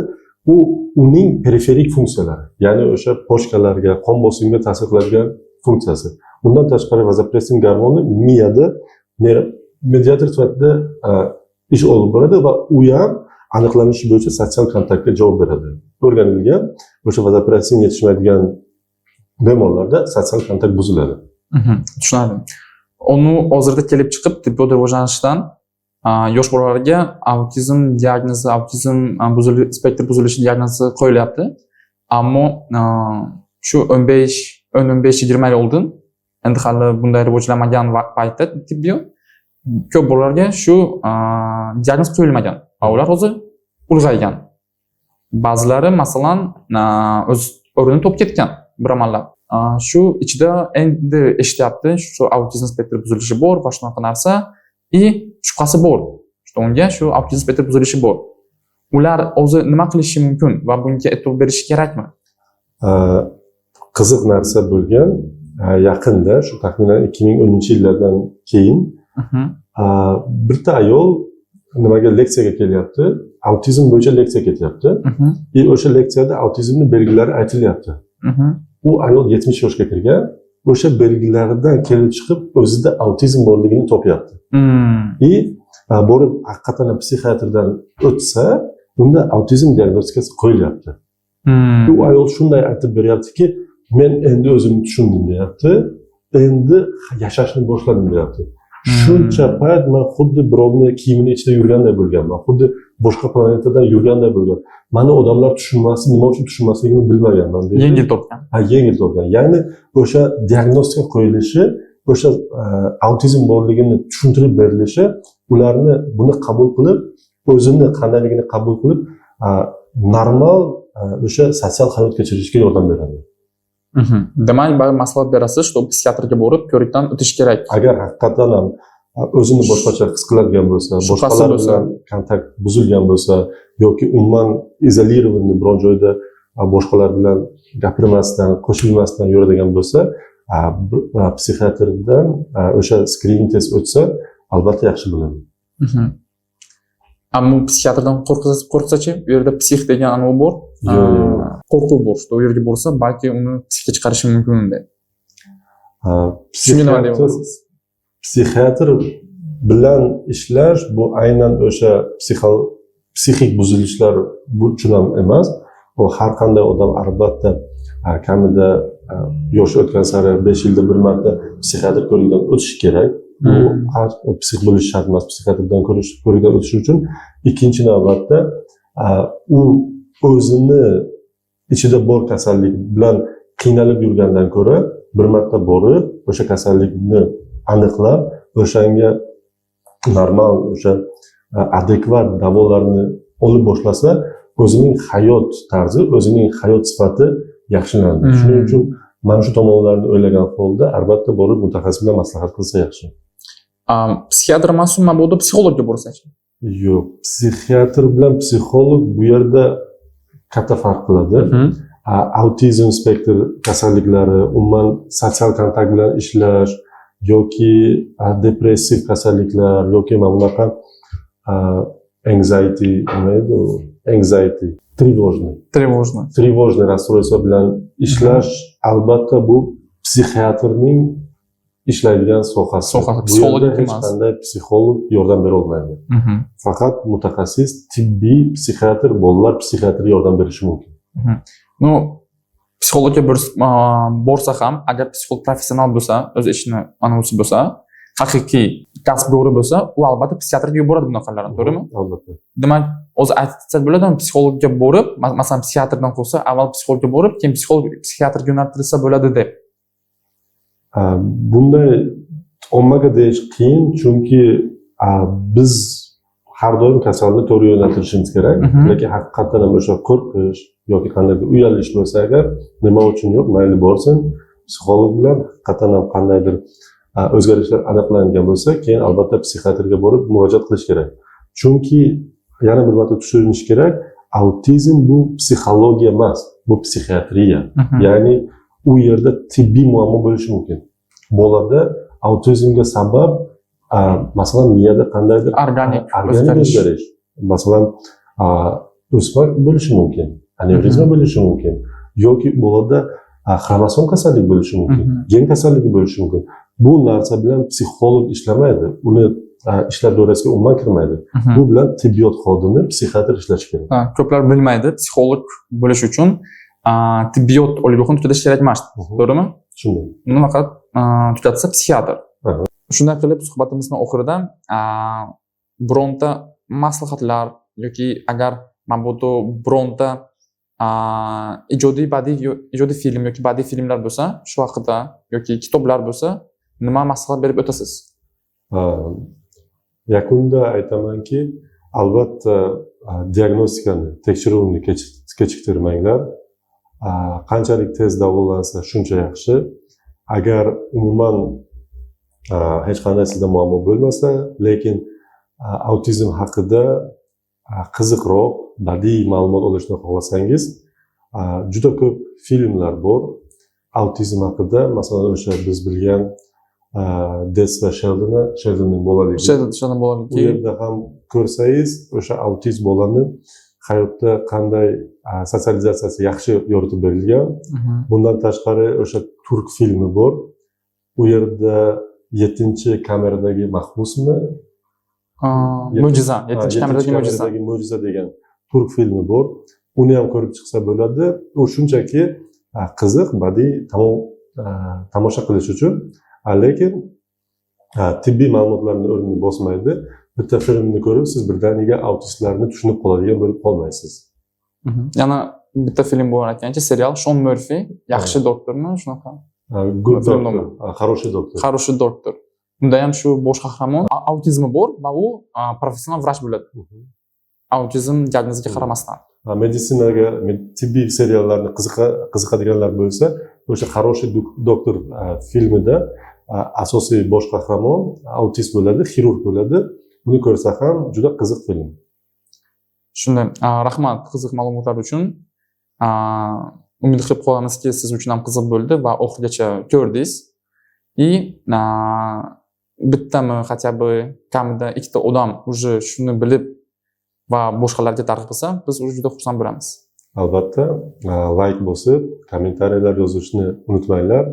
U uning periferik funksiyalari, ya'ni o'sha pochkalarga, qon bosimiga ta'sir qiladigan funksiyasi. Undan tashqari vazopressin gormoni miyada mediator sifatida ish olib boradi va u ham aniqlanishi bo'yicha sotsial kontaktga javob beradi. O'rganilgan, o'sha vazopressin yetishmaydigan bemorlarda sotsial kontakt buziladi. Tushunarli. Uni hozirda kelib chiqib tibbiy rivojlanishdan yosh bolalarga autizm diagnozi, autizm spektr buzilishi diagnozi qo'yilyapti. Ammo shu 15-20 yil oldin, endi hali bunday rivojlanmagan paytda tibbiyot ko'p bolalarga shu diagnoz qo'yilmagan. Ular hozir ulg'aygan. Ba'zilari masalan o'z o'rnini topib ketgan bir amallab. Shu ichida endi eshityapti, shu autizm spektr buzilishi bor va shunaqa narsa. Shubhasi bor. Unga shu autizm spektr buzilishi bor. Ular o'zi nima qilishi mumkin va bunga e'tibor berish kerakmi? Qiziq narsa bo'lgan. yaqinda shu taxminan 2010-yillardan keyin birta ayol nimaga leksiyaga kelyapti, autizm bo'yicha leksiya ketyapti. O'sha leksiyada autizmning belgilari aytilyapti. U ayol 70 yoshga kirgan, o'sha belgilaridan kelib chiqib o'zida autizm borligini topyapti. Borib haqiqatan psixiatrdan o'tsa, unda autizm diagnostikasi qo'yilyapti. U ayol shunday aytib beryaptiki, men endi o'zimni tushundim deyapti, endi yashashni boshladim deyapti. Shuncha payt men xuddi birovni kiyimini ichida yurganday bo'lganman, xuddi boshqa planetadan yurganday bo'lgan. Mani odamlar tushunmasdi, nima uchun tushunmasligini bilmaganman deydi. Yengil topgan. Yengil topgan. Ya'ni o'sha diagnostika qo'yilishi, o'sha autizm borligini tushuntirib berilishi, ularni buni qabul qilib, o'zini qandayligini qabul qilib, normal o'sha sotsial hayot kechirishga yordam beradi. Demak, maslahat berasiz, что psixiatrga borib ko'rikdan o'tish kerak. Agar haqiqatan ham o'zini boshqacha his qiladigan bo'lsa, boshqalar bilan kontakt buzilgan bo'lsa yoki umuman izolirованный biron joyda boshqalar bilan gapirmasdan, qo'shilmasdan yuradigan bo'lsa, psixiatrdan o'sha screening test o'tsa, albatta yaxshi bo'ladi. Ammo psixiatrdan qo'rqsa-chi, u yerda psix degan anavi bor. Qo'rquv bor, что u yerga borsa, balki uni psixga chiqarishi mumkin unda. Psixiatr bilan ishlash bu aynan o'sha psixik buzilishlar uchun ham emas. Bu har qanday odam albatta kamida yosh o'tgan sari 5 yilda bir marta psixiatr ko'rikdan o'tishi kerak. Bu psix bo'lish shart emas, psixiatrdan ko'rikdan o'tish uchun. Ikkinchi navbatda u o'zini ichida bor kasallik bilan qiynalib yurgandan ko'ra bir marta borib o'sha kasallikni aniqlab, o'shanga normal o'sha adekvat davolarni olib boshlasa, o'zining hayot tarzi, o'zining hayot sifati yaxshilanadi. Shuning uchun mana shu tomonlarni o'ylagan holda albatta borib mutaxassis bilan maslahat qilsa yaxshi. Psixiatr mas'ul mabodo psixologga borsa-chi? Yo'q, psixiatr bilan psixolog bu yerda katta farq qiladi. Autizm spektr kasalliklari, umuman sotsial kontakt bilan ishlash yoki depressiv kasalliklar yoki mana bunaqa anxiety, trevojniy rasstroyство bilan ishlash albatta bu psixiatrning ishlaydigan sohasi. Psixologik emas. Hech qanday psixolog yordam bera olmaydi. Faqat mutaxassis, tibbiy psixiatr, bolalar psixiatri yordam berishi mumkin. No, psixologga borsa ham, agar psixolog professional bo'lsa, o'z ishini anonsi bo'lsa, haqiqiy kasbdori bo'lsa, u albatta psixiatrga yuboradi bunaqalarni, to'g'rimi? Albatta. Demak, o'zi aytsa bo'ladimi, psixologga borib, masalan, psixiatrdan qo'rqsa, avval psixologga borib, keyin psixiatrga yo'naltirilsa bo'ladi deb. Bunday ommaga deyish qiyin, chunki biz har doim kasalni to'g'ri yo'naltirishimiz kerak. Lekin haqiqatan ham o'sha qo'rqish yoki qandaydir uyalish bo'lsa agar, nima uchun yo'q, mayli borsin, psixolog bilan haqiqatan ham qandaydir o'zgarishlar aniqlangan bo'lsa, keyin albatta psixiatrga borib murojaat qilish kerak. Chunki yana bir marta tushunish kerak, autizm bu psixologiya emas, bu psixiatriya. Ya'ni u yerda tibbiy muammo bo'lishi mumkin. Bolada autizmga sabab masalan miyada qandaydir organik o'zgarish, masalan o'smak bo'lishi mumkin, anevrizma bo'lishi mumkin yoki bolada xromosom kasallik bo'lishi mumkin, gen kasalligi bo'lishi mumkin. Bu narsa bilan psixolog ishlamaydi, uni ishlar doirasiga umuman kirmaydi. Bu bilan tibbiyot xodimi, psixiatr ishlashi kerak. Ko'plar bilmaydi, psixolog bo'lish uchun tibbiyot oliygohini tutish kerak emas, to'g'rimi? Shunday. Uni faqat tutatsa psixiatr. Shunday qilib suhbatimizning oxirida bironta maslahatlar yoki agar mabodo bironta ijodiy film yoki badiiy filmlar bo'lsa, shu haqida yoki kitoblar bo'lsa, nima maslahat berib o'tasiz? Yakunda aytamanki, albatta diagnostikani, tekshiruvni kechiktirmanglar. Qanchalik tez davolansa shuncha yaxshi. Agar umuman hech qanday sizda muammo bo'lmasa, lekin autizm haqida qiziqroq badiiy ma'lumot olishni xohlasangiz, juda ko'p filmlar bor. autizm haqida, masalan, o'sha biz bilgan Des va Sheldonning bolaligi. Sheldon U bolaligi. yerda ham ko'rsangiz, o'sha autist bolani hayotda qanday sotsializatsiyasi yaxshi yoritib berilgan. Bundan tashqari o'sha turk filmi bor. U yerda 7-kameradagi mahbusmi? Mo'jiza, 7-kameradagi mo'jiza. Mo'jiza degan turk filmi bor. Uni ham ko'rib chiqsa bo'ladi. U shunchaki qiziq, badiiy tomosha qilish uchun, lekin tibbiy ma'lumotlarni o'rnini bosmaydi. Bitta filmni ko'rib, siz birdaniga autistlarni tushunib qoladigan bo'lib qolmaysiz. Yana bitta film bor ekanchi, serial Shon Murfi, yaxshi doktormi, shunaqa. Good Doctor, хороший doktor. Хороший doktor. Unda ham shu bosh qahramon autizmi bor va u professional vrach bo'ladi. Autizm diagnoziga qaramasdan. Meditsinaga, tibbiy seriallarni qiziqadiganlar bo'lsa, o'sha хороший doktor filmida asosiy bosh qahramon autist bo'ladi, xirurg bo'ladi. Buni ko'rsa ham juda qiziq film. Shunday, rahmat qiziq ma'lumotlar uchun. Umid qilib qolamizki, siz uchun ham qiziq bo'ldi va oxirigacha ko'rdingiz. И bittami, хотя бы kamida ikkita odam уже shuni bilib va boshqalarga targ'ib qilsa, biz уже juda xursand bo'lamiz. Albatta, like bosib, kommentariyalar yozishni unutmanglar.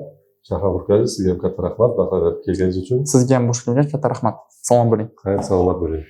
Shahar Urkazi, sizga ham katta rahmat, kelganingiz uchun. Sizga ham boshqalarga katta rahmat. Salom bo'ling. Xayr, salomat bo'ling.